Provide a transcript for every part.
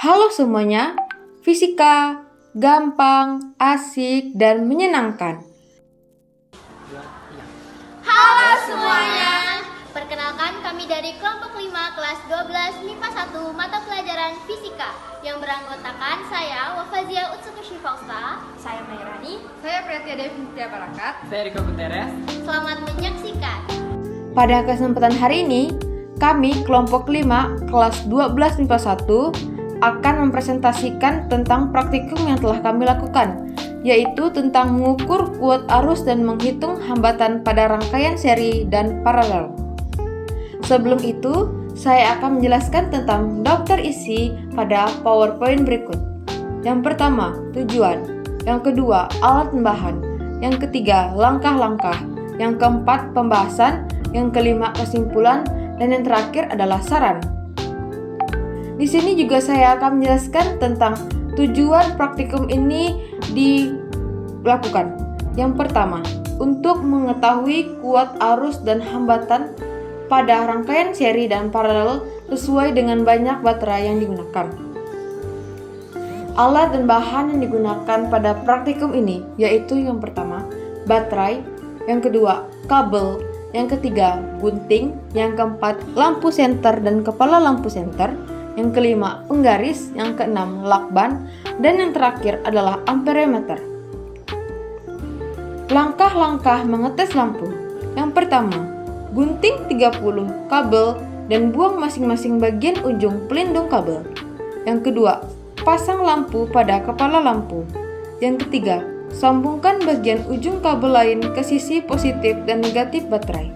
Halo semuanya, fisika gampang, asik, dan menyenangkan. Halo semuanya, perkenalkan kami dari kelompok 5 kelas 12 MIPA 1 mata pelajaran fisika yang beranggotakan saya Wafazia Utsukushi Fausta, Saya Mairani. Saya Priyatia Devi Mutia Barakat. Saya Riko Guterres. Selamat menyaksikan. Pada kesempatan hari ini, kami kelompok 5 kelas 12 MIPA 1 akan mempresentasikan tentang praktikum yang telah kami lakukan, yaitu tentang mengukur kuat arus dan menghitung hambatan pada rangkaian seri dan paralel. Sebelum itu, saya akan menjelaskan tentang daftar isi pada PowerPoint berikut. Yang pertama, tujuan. Yang kedua, alat dan bahan. Yang ketiga, langkah-langkah. Yang keempat, pembahasan. Yang kelima, kesimpulan. Dan yang terakhir adalah saran. Di sini juga saya akan menjelaskan tentang tujuan praktikum ini dilakukan. Yang pertama, untuk mengetahui kuat arus dan hambatan pada rangkaian seri dan paralel sesuai dengan banyak baterai yang digunakan. Alat dan bahan yang digunakan pada praktikum ini yaitu yang pertama, baterai, yang kedua, kabel, yang ketiga, gunting, yang keempat, lampu senter dan kepala lampu senter, yang kelima, penggaris, yang keenam, lakban, dan yang terakhir adalah amperemeter. Langkah-langkah mengetes lampu. Yang pertama, gunting 30 kabel dan buang masing-masing bagian ujung pelindung kabel. Yang kedua, pasang lampu pada kepala lampu. Yang ketiga, sambungkan bagian ujung kabel lain ke sisi positif dan negatif baterai.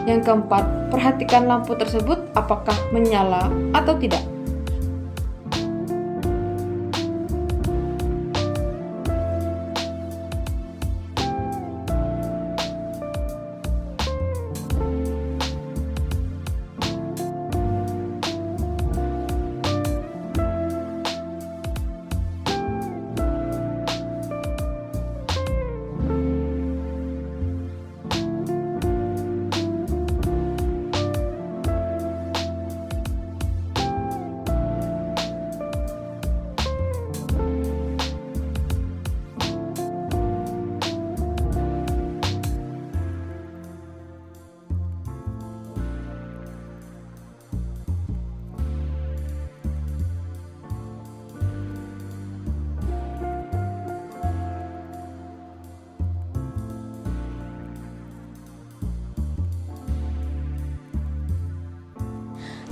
Yang keempat, perhatikan lampu tersebut apakah menyala atau tidak.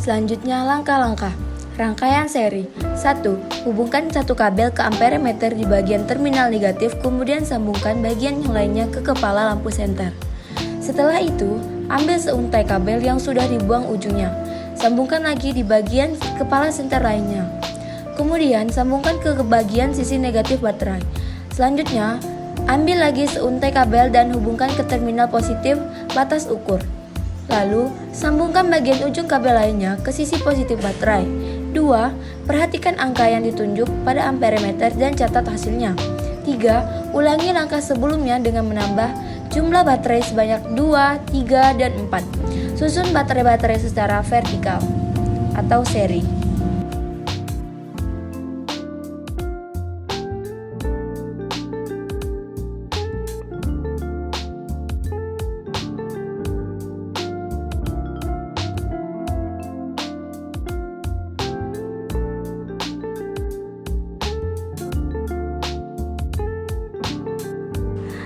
Selanjutnya langkah-langkah. Rangkaian seri. 1. Hubungkan satu kabel ke amperemeter di bagian terminal negatif, kemudian sambungkan bagian yang lainnya ke kepala lampu senter. Setelah itu, ambil seuntai kabel yang sudah dibuang ujungnya. Sambungkan lagi di bagian kepala senter lainnya. Kemudian sambungkan ke bagian sisi negatif baterai. Selanjutnya, ambil lagi seuntai kabel dan hubungkan ke terminal positif batas ukur. Lalu, sambungkan bagian ujung kabel lainnya ke sisi positif baterai. 2. Perhatikan angka yang ditunjuk pada amperemeter dan catat hasilnya. 3. Ulangi langkah sebelumnya dengan menambah jumlah baterai sebanyak 2, 3, dan 4. Susun baterai-baterai secara vertikal atau seri.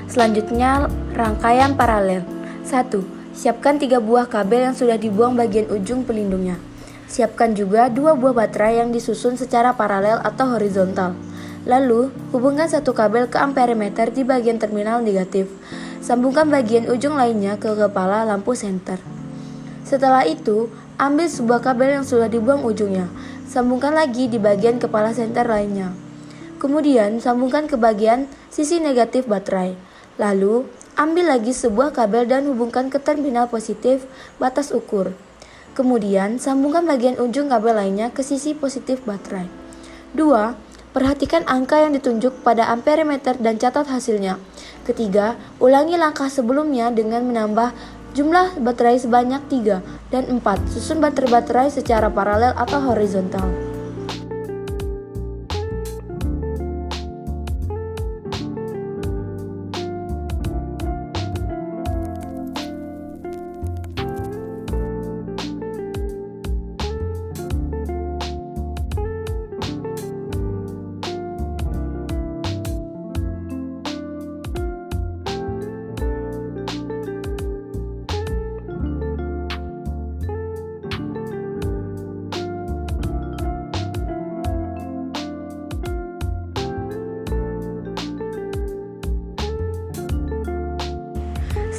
Selanjutnya, rangkaian paralel. 1. Siapkan 3 buah kabel yang sudah dibuang bagian ujung pelindungnya. Siapkan juga 2 buah baterai yang disusun secara paralel atau horizontal. Lalu, hubungkan satu kabel ke amperemeter di bagian terminal negatif. Sambungkan bagian ujung lainnya ke kepala lampu senter. Setelah itu, ambil sebuah kabel yang sudah dibuang ujungnya. Sambungkan lagi di bagian kepala senter lainnya. Kemudian, sambungkan ke bagian sisi negatif baterai. Lalu, ambil lagi sebuah kabel dan hubungkan ke terminal positif batas ukur. Kemudian, sambungkan bagian ujung kabel lainnya ke sisi positif baterai. 2. Perhatikan angka yang ditunjuk pada amperemeter dan catat hasilnya. Ketiga, ulangi langkah sebelumnya dengan menambah jumlah baterai sebanyak 3 dan 4. Susun baterai-baterai secara paralel atau horizontal.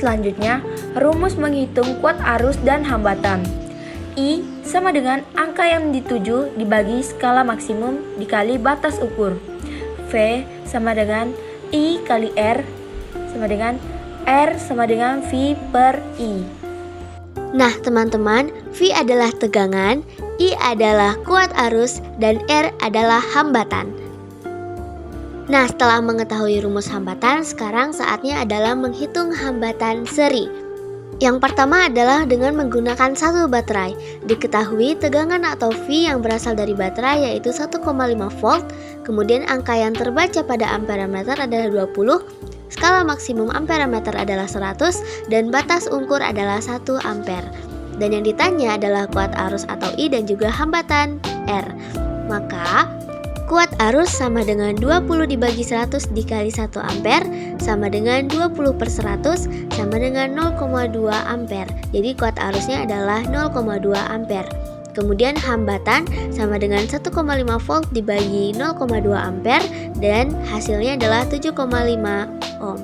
Selanjutnya, rumus menghitung kuat arus dan hambatan. I sama dengan angka yang dituju dibagi skala maksimum dikali batas ukur. V sama dengan I kali R sama dengan R sama dengan V per I. Nah teman-teman, V adalah tegangan, I adalah kuat arus, dan R adalah hambatan. Nah, setelah mengetahui rumus hambatan, sekarang saatnya adalah menghitung hambatan seri. Yang pertama adalah dengan menggunakan satu baterai. Diketahui tegangan atau V yang berasal dari baterai yaitu 1,5 volt, kemudian angka yang terbaca pada amperemeter adalah 20, skala maksimum amperemeter adalah 100, dan batas ukur adalah 1 ampere. Dan yang ditanya adalah kuat arus atau I dan juga hambatan R. Maka kuat arus sama dengan 20 dibagi 100 dikali 1 ampere sama dengan 20 per 100 sama dengan 0,2 ampere. Jadi kuat arusnya adalah 0,2 ampere. Kemudian hambatan sama dengan 1,5 volt dibagi 0,2 ampere dan hasilnya adalah 7,5 ohm.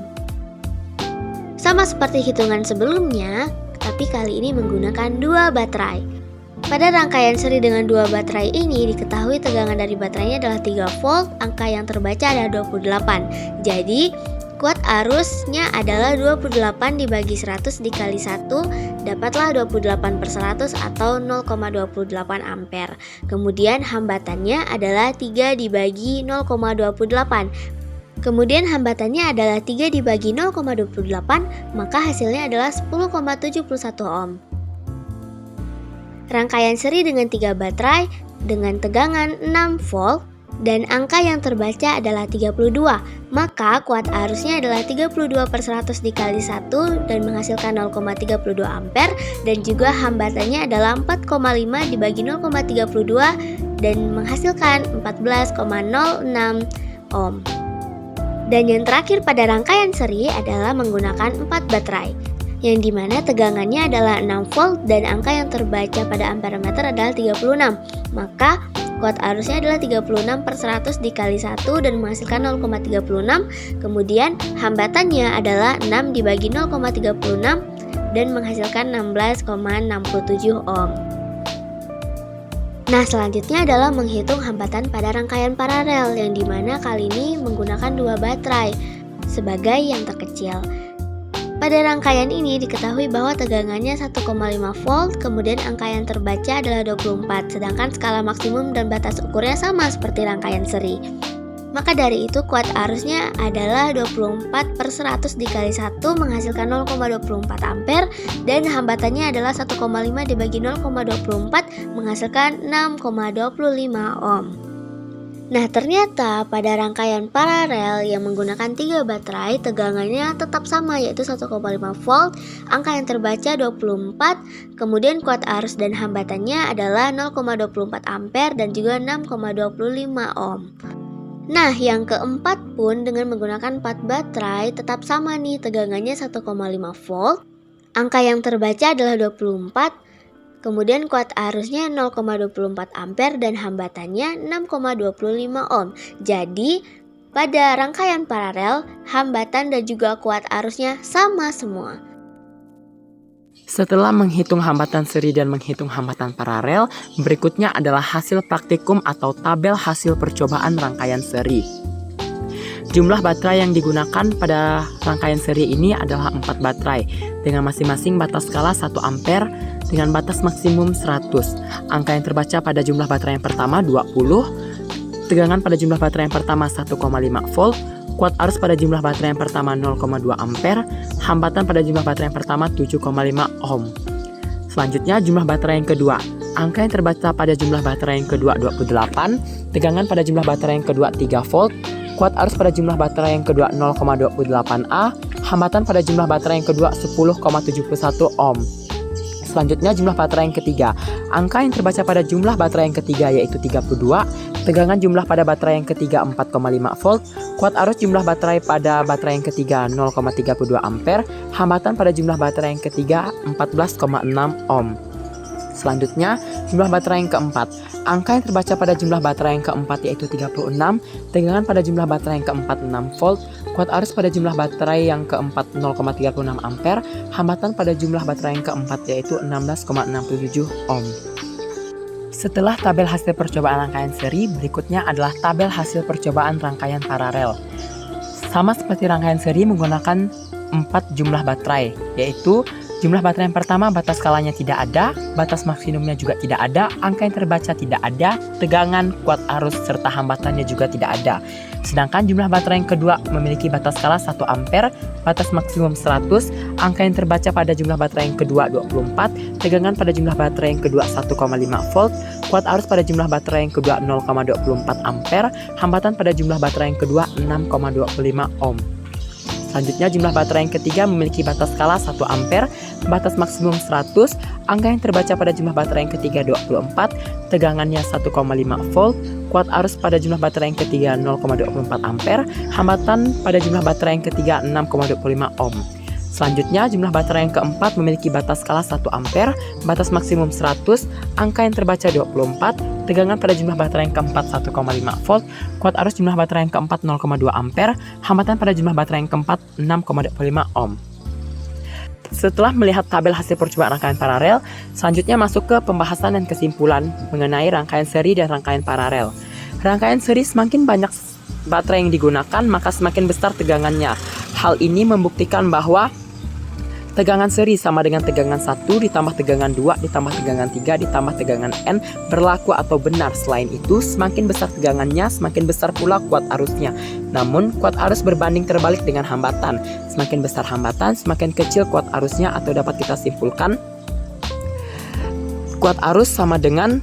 Sama seperti hitungan sebelumnya, tapi kali ini menggunakan dua baterai. Pada rangkaian seri dengan dua baterai ini diketahui tegangan dari baterainya adalah 3 volt, angka yang terbaca adalah 28. Jadi kuat arusnya adalah 28 dibagi 100 dikali 1, dapatlah 28 per 100 atau 0,28 ampere. Kemudian hambatannya adalah 3 dibagi 0,28. Kemudian hambatannya adalah 3 dibagi 0,28, maka hasilnya adalah 10,71 ohm. Rangkaian seri dengan 3 baterai dengan tegangan 6 volt dan angka yang terbaca adalah 32, maka kuat arusnya adalah 32 per 100 dikali 1 dan menghasilkan 0,32 ampere, dan juga hambatannya adalah 4,5 dibagi 0,32 dan menghasilkan 14,06 ohm. Dan yang terakhir pada rangkaian seri adalah menggunakan 4 baterai, yang dimana tegangannya adalah 6 volt dan angka yang terbaca pada amperemeter adalah 36. Maka kuat arusnya adalah 36 per 100 dikali 1 dan menghasilkan 0,36. Kemudian hambatannya adalah 6 dibagi 0,36 dan menghasilkan 16,67 ohm. Nah, selanjutnya adalah menghitung hambatan pada rangkaian paralel, yang dimana kali ini menggunakan dua baterai sebagai yang terkecil. Pada rangkaian ini diketahui bahwa tegangannya 1,5 volt, kemudian angka yang terbaca adalah 24, sedangkan skala maksimum dan batas ukurnya sama seperti rangkaian seri. Maka dari itu kuat arusnya adalah 24 per 100 dikali 1 menghasilkan 0,24 ampere dan hambatannya adalah 1,5 dibagi 0,24 menghasilkan 6,25 ohm. Nah, ternyata pada rangkaian paralel yang menggunakan 3 baterai tegangannya tetap sama yaitu 1,5 volt, angka yang terbaca 24, kemudian kuat arus dan hambatannya adalah 0,24 ampere dan juga 6,25 ohm. Nah, yang keempat pun dengan menggunakan 4 baterai tetap sama nih, tegangannya 1,5 volt, angka yang terbaca adalah 24, kemudian kuat arusnya 0,24 ampere dan hambatannya 6,25 ohm. Jadi, pada rangkaian paralel, hambatan dan juga kuat arusnya sama semua. Setelah menghitung hambatan seri dan menghitung hambatan paralel, berikutnya adalah hasil praktikum atau tabel hasil percobaan rangkaian seri. Jumlah baterai yang digunakan pada rangkaian seri ini adalah 4 baterai dengan masing-masing batas skala 1 ampere dengan batas maksimum 100. Angka yang terbaca pada jumlah baterai yang pertama 20, tegangan pada jumlah baterai yang pertama 1,5 volt, kuat arus pada jumlah baterai yang pertama 0,2 ampere, hambatan pada jumlah baterai yang pertama 7,5 ohm. Selanjutnya jumlah baterai yang kedua. Angka yang terbaca pada jumlah baterai yang kedua 28, tegangan pada jumlah baterai yang kedua 3 volt, kuat arus pada jumlah baterai yang kedua 0,28A, hambatan pada jumlah baterai yang kedua 10,71 ohm. Selanjutnya jumlah baterai yang ketiga. Angka yang terbaca pada jumlah baterai yang ketiga yaitu 32, tegangan jumlah pada baterai yang ketiga 4,5 volt, kuat arus jumlah baterai pada baterai yang ketiga 0,32 ampere, hambatan pada jumlah baterai yang ketiga 14,6 ohm. Selanjutnya, jumlah baterai yang keempat. Angka yang terbaca pada jumlah baterai yang keempat yaitu 36, tegangan pada jumlah baterai yang keempat 6 volt, kuat arus pada jumlah baterai yang keempat 0,36 ampere, hambatan pada jumlah baterai yang keempat yaitu 16,67 ohm. Setelah tabel hasil percobaan rangkaian seri, berikutnya adalah tabel hasil percobaan rangkaian paralel. Sama seperti rangkaian seri menggunakan 4 jumlah baterai, yaitu jumlah baterai yang pertama batas skalanya tidak ada, batas maksimumnya juga tidak ada, angka yang terbaca tidak ada, tegangan, kuat arus, serta hambatannya juga tidak ada. Sedangkan jumlah baterai yang kedua memiliki batas skala 1 ampere, batas maksimum 100, angka yang terbaca pada jumlah baterai yang kedua 24, tegangan pada jumlah baterai yang kedua 1,5 volt, kuat arus pada jumlah baterai yang kedua 0,24 ampere, hambatan pada jumlah baterai yang kedua 6,25 ohm. Selanjutnya jumlah baterai yang ketiga memiliki batas skala 1 ampere, batas maksimum 100, angka yang terbaca pada jumlah baterai yang ketiga 24, tegangannya 1,5 volt, kuat arus pada jumlah baterai yang ketiga 0,24 ampere, hambatan pada jumlah baterai yang ketiga 6,25 ohm. Selanjutnya, jumlah baterai yang keempat memiliki batas skala 1 ampere, batas maksimum 100, angka yang terbaca 24, tegangan pada jumlah baterai yang keempat 1,5 volt, kuat arus jumlah baterai yang keempat 0,2 ampere, hambatan pada jumlah baterai yang keempat 6,25 ohm. Setelah melihat tabel hasil percobaan rangkaian paralel, selanjutnya masuk ke pembahasan dan kesimpulan mengenai rangkaian seri dan rangkaian paralel. Rangkaian seri semakin banyak baterai yang digunakan, maka semakin besar tegangannya. Hal ini membuktikan bahwa tegangan seri sama dengan tegangan 1 ditambah tegangan 2 ditambah tegangan 3 ditambah tegangan N berlaku atau benar. Selain itu, semakin besar tegangannya, semakin besar pula kuat arusnya. Namun, kuat arus berbanding terbalik dengan hambatan. Semakin besar hambatan, semakin kecil kuat arusnya, atau dapat kita simpulkan kuat arus sama dengan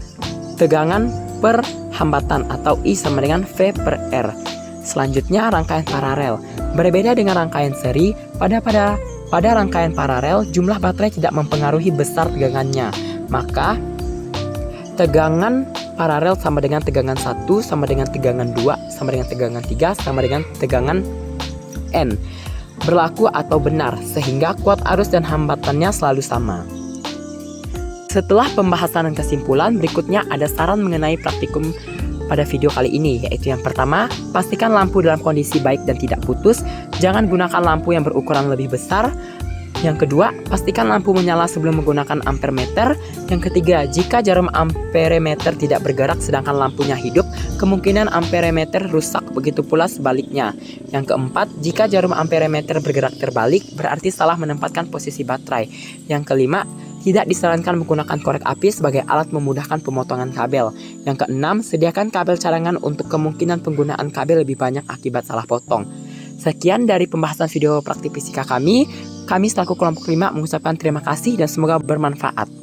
tegangan per hambatan atau I sama dengan V per R. Selanjutnya, rangkaian paralel. Berbeda dengan rangkaian seri, pada rangkaian paralel, jumlah baterai tidak mempengaruhi besar tegangannya. Maka, tegangan paralel sama dengan tegangan 1, sama dengan tegangan 2, sama dengan tegangan 3, sama dengan tegangan N. Berlaku atau benar, sehingga kuat arus dan hambatannya selalu sama. Setelah pembahasan dan kesimpulan, berikutnya ada saran mengenai praktikum pada video kali ini, yaitu yang pertama, pastikan lampu dalam kondisi baik dan tidak putus. Jangan gunakan lampu yang berukuran lebih besar. Yang kedua, pastikan lampu menyala sebelum menggunakan ampermeter. Yang ketiga, jika jarum amperemeter tidak bergerak sedangkan lampunya hidup, kemungkinan amperemeter rusak, begitu pula sebaliknya. Yang keempat, jika jarum amperemeter bergerak terbalik, berarti salah menempatkan posisi baterai. Yang kelima, tidak disarankan menggunakan korek api sebagai alat memudahkan pemotongan kabel. Yang keenam, sediakan kabel cadangan untuk kemungkinan penggunaan kabel lebih banyak akibat salah potong. Sekian dari pembahasan video praktik fisika kami. Kami selaku kelompok 5 mengucapkan terima kasih dan semoga bermanfaat.